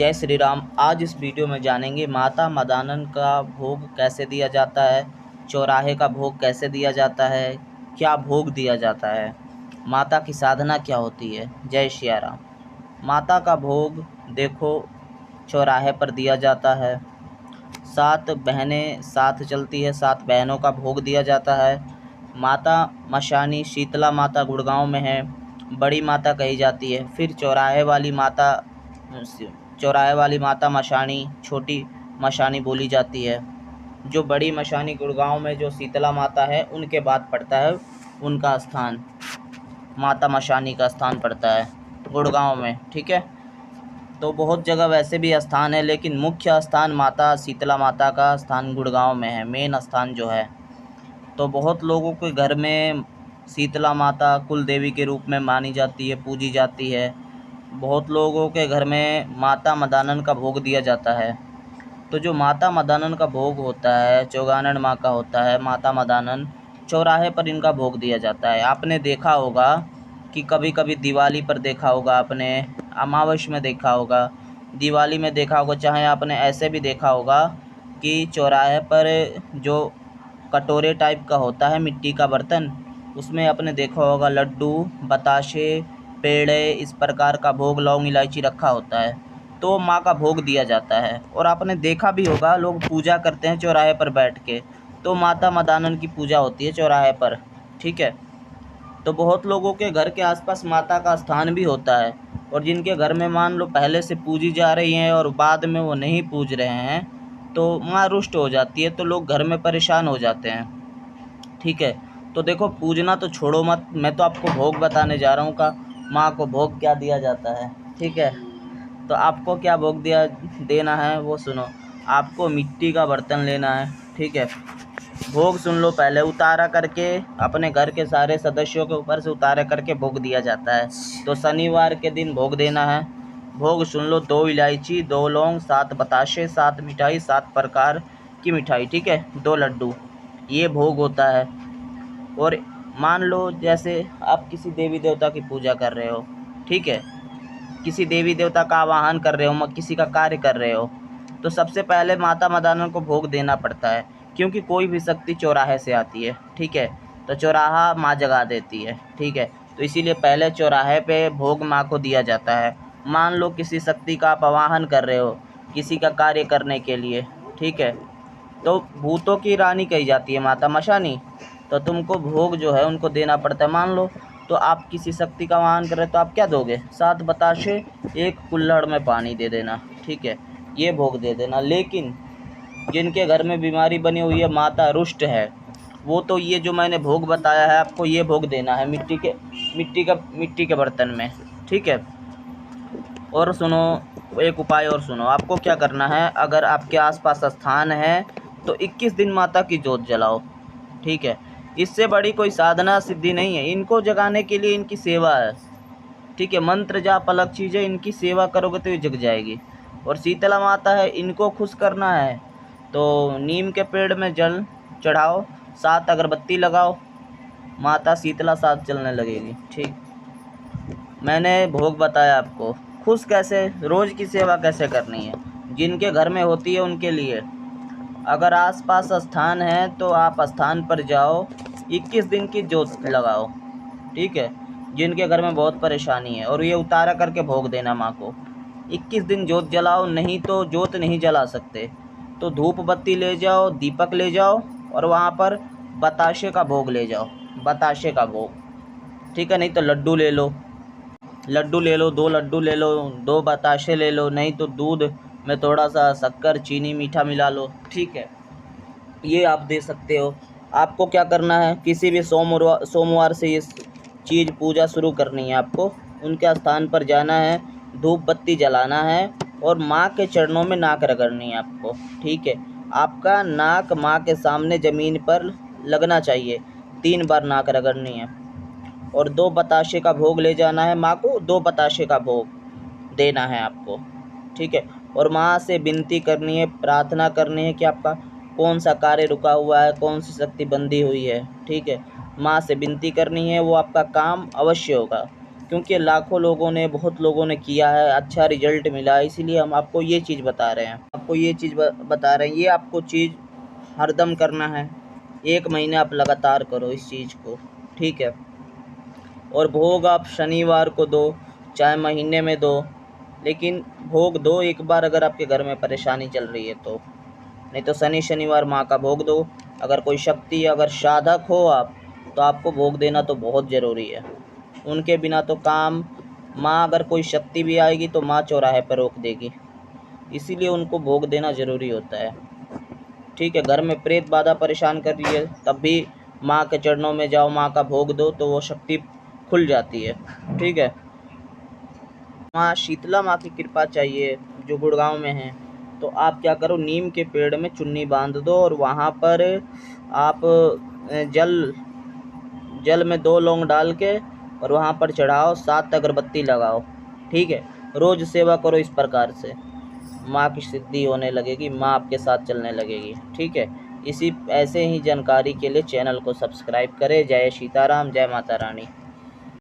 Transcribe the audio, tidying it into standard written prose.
जय श्री राम। आज इस वीडियो में जानेंगे माता मदानन का भोग कैसे दिया जाता है, चौराहे का भोग कैसे दिया जाता है, क्या भोग दिया जाता है, माता की साधना क्या होती है। जय श्री राम। माता का भोग देखो चौराहे पर दिया जाता है। 7 बहनें साथ चलती है, 7 बहनों का भोग दिया जाता है। माता मशानी शीतला माता गुड़गांव में है, बड़ी माता कही जाती है। फिर चौराहे वाली माता मशानी, छोटी मशानी बोली जाती है। जो बड़ी मशानी गुड़गांव में जो शीतला माता है उनके बाद पड़ता है उनका स्थान, माता मशानी का स्थान पड़ता है गुड़गांव में। ठीक है, तो बहुत जगह वैसे भी स्थान है, लेकिन मुख्य स्थान माता शीतला माता का स्थान गुड़गांव में है, मेन स्थान जो है। तो बहुत लोगों के घर में शीतला माता कुल देवी के रूप में मानी जाती है, पूजी जाती है। बहुत लोगों के घर में माता मदानन का भोग दिया जाता है। तो जो माता मदानन का भोग होता है, चौगानन माँ का होता है, माता मदानन, चौराहे पर इनका भोग दिया जाता है। आपने देखा होगा कि कभी कभी दिवाली पर देखा होगा, आपने अमावस में देखा होगा, दिवाली में देखा होगा, चाहे आपने ऐसे भी देखा होगा कि चौराहे पर जो कटोरे टाइप का होता है मिट्टी का बर्तन, उसमें आपने देखा होगा लड्डू, बताशे, पेड़े, इस प्रकार का भोग, लौंग इलायची रखा होता है। तो माँ का भोग दिया जाता है। और आपने देखा भी होगा लोग पूजा करते हैं चौराहे पर बैठ के, तो माता मदानन की पूजा होती है चौराहे पर। ठीक है, तो बहुत लोगों के घर के आसपास माता का स्थान भी होता है, और जिनके घर में मान लो पहले से पूजी जा रही हैं और बाद में वो नहीं पूज रहे हैं, तो माँ रुष्ट हो जाती है, तो लोग घर में परेशान हो जाते हैं। ठीक है, तो देखो पूजना तो छोड़ो मत, मैं तो आपको भोग बताने जा रहा हूँ का माँ को भोग क्या दिया जाता है। ठीक है, तो आपको क्या भोग देना है वो सुनो। आपको मिट्टी का बर्तन लेना है। ठीक है, भोग सुन लो पहले। उतारा करके अपने घर के सारे सदस्यों के ऊपर से उतारा करके भोग दिया जाता है। तो शनिवार के दिन भोग देना है। भोग सुन लो, 2 इलायची, 2 लौंग, 7 बताशे, 7 मिठाई, 7 प्रकार की मिठाई। ठीक है, 2 लड्डू, ये भोग होता है। और मान लो जैसे आप किसी देवी देवता की पूजा कर रहे हो, ठीक है, किसी देवी देवता का आवाहन कर रहे हो, किसी का कार्य कर रहे हो, तो सबसे पहले माता मदानन को भोग देना पड़ता है, क्योंकि कोई भी शक्ति चौराहे से आती है। ठीक है, तो चौराहा माँ जगा देती है। ठीक है, तो इसीलिए पहले चौराहे पे भोग माँ को दिया जाता है। मान लो किसी शक्ति का आप आवाहन कर रहे हो किसी का कार्य करने के लिए, ठीक है, तो भूतों की रानी कही जाती है माता मशानी, तो तुमको भोग जो है उनको देना पड़ता है। मान लो तो आप किसी शक्ति का आह्वान कर रहे हो, तो आप क्या दोगे? 7 बताशे, 1 कुल्हड़ में पानी दे देना। ठीक है, ये भोग दे देना। लेकिन जिनके घर में बीमारी बनी हुई है, माता रुष्ट है, वो तो ये जो मैंने भोग बताया है आपको, ये भोग देना है मिट्टी के बर्तन में। ठीक है, और सुनो, एक उपाय और सुनो। आपको क्या करना है, अगर आपके आसपास स्थान है तो 21 दिन माता की जोत जलाओ। ठीक है, इससे बड़ी कोई साधना सिद्धि नहीं है, इनको जगाने के लिए इनकी सेवा है। ठीक है, मंत्र जाप अलग चीज़ है, इनकी सेवा करोगे तो ये जग जाएगी। और शीतला माता है, इनको खुश करना है तो नीम के पेड़ में जल चढ़ाओ, 7 अगरबत्ती लगाओ, माता शीतला साथ चलने लगेगी। ठीक, मैंने भोग बताया आपको। खुश कैसे, रोज़ की सेवा कैसे करनी है, जिनके घर में होती है उनके लिए। अगर आसपास स्थान है तो आप स्थान पर जाओ, 21 दिन की जोत लगाओ। ठीक है, जिनके घर में बहुत परेशानी है, और ये उतारा करके भोग देना माँ को। 21 दिन जोत जलाओ, नहीं तो जोत नहीं जला सकते तो धूप बत्ती ले जाओ, दीपक ले जाओ, और वहाँ पर बताशे का भोग ले जाओ, बताशे का भोग। ठीक है, नहीं तो लड्डू ले लो, 2 लड्डू ले लो, 2 बताशे ले लो, नहीं तो दूध में थोड़ा सा शक्कर, चीनी, मीठा मिला लो। ठीक है, ये आप दे सकते हो। आपको क्या करना है, किसी भी सोमवार से ये चीज़ पूजा शुरू करनी है आपको। उनके स्थान पर जाना है, धूप बत्ती जलाना है, और माँ के चरणों में नाक रगड़नी है आपको। ठीक है, आपका नाक माँ के सामने ज़मीन पर लगना चाहिए, 3 बार नाक रगड़नी है। और 2 बताशे का भोग ले जाना है माँ को, 2 बताशे का भोग देना है आपको। ठीक है, और माँ से विनती करनी है, प्रार्थना करनी है कि आपका कौन सा कार्य रुका हुआ है, कौन सी शक्ति बंधी हुई है। ठीक है, माँ से विनती करनी है, वो आपका काम अवश्य होगा, क्योंकि लाखों लोगों ने, बहुत लोगों ने किया है, अच्छा रिजल्ट मिला है, इसीलिए हम आपको ये चीज़ बता रहे हैं। बता रहे हैं, ये आपको चीज़ हरदम करना है। 1 महीने आप लगातार करो इस चीज़ को, ठीक है। और भोग आप शनिवार को दो, चाहे महीने में दो, लेकिन भोग दो एक बार अगर आपके घर में परेशानी चल रही है तो। नहीं तो शनि शनिवार माँ का भोग दो। अगर कोई शक्ति, अगर साधक हो आप, तो आपको भोग देना तो बहुत ज़रूरी है। उनके बिना तो काम, माँ अगर कोई शक्ति भी आएगी तो माँ चौराहे पर रोक देगी, इसीलिए उनको भोग देना ज़रूरी होता है, ठीक है। घर में प्रेत बाधा परेशान कर रही है, तब भी माँ के चरणों में जाओ, माँ का भोग दो, तो वो शक्ति खुल जाती है, ठीक है। माँ शीतला माँ की कृपा चाहिए जो गुड़गांव में है, तो आप क्या करो, नीम के पेड़ में चुन्नी बांध दो और वहाँ पर आप जल में 2 लौंग डाल के और वहाँ पर चढ़ाओ, 7 अगरबत्ती लगाओ, ठीक है। रोज़ सेवा करो इस प्रकार से, माँ की सिद्धि होने लगेगी, माँ आपके साथ चलने लगेगी, ठीक है। ऐसे ही जानकारी के लिए चैनल को सब्सक्राइब करें। जय सीताराम, जय माता रानी।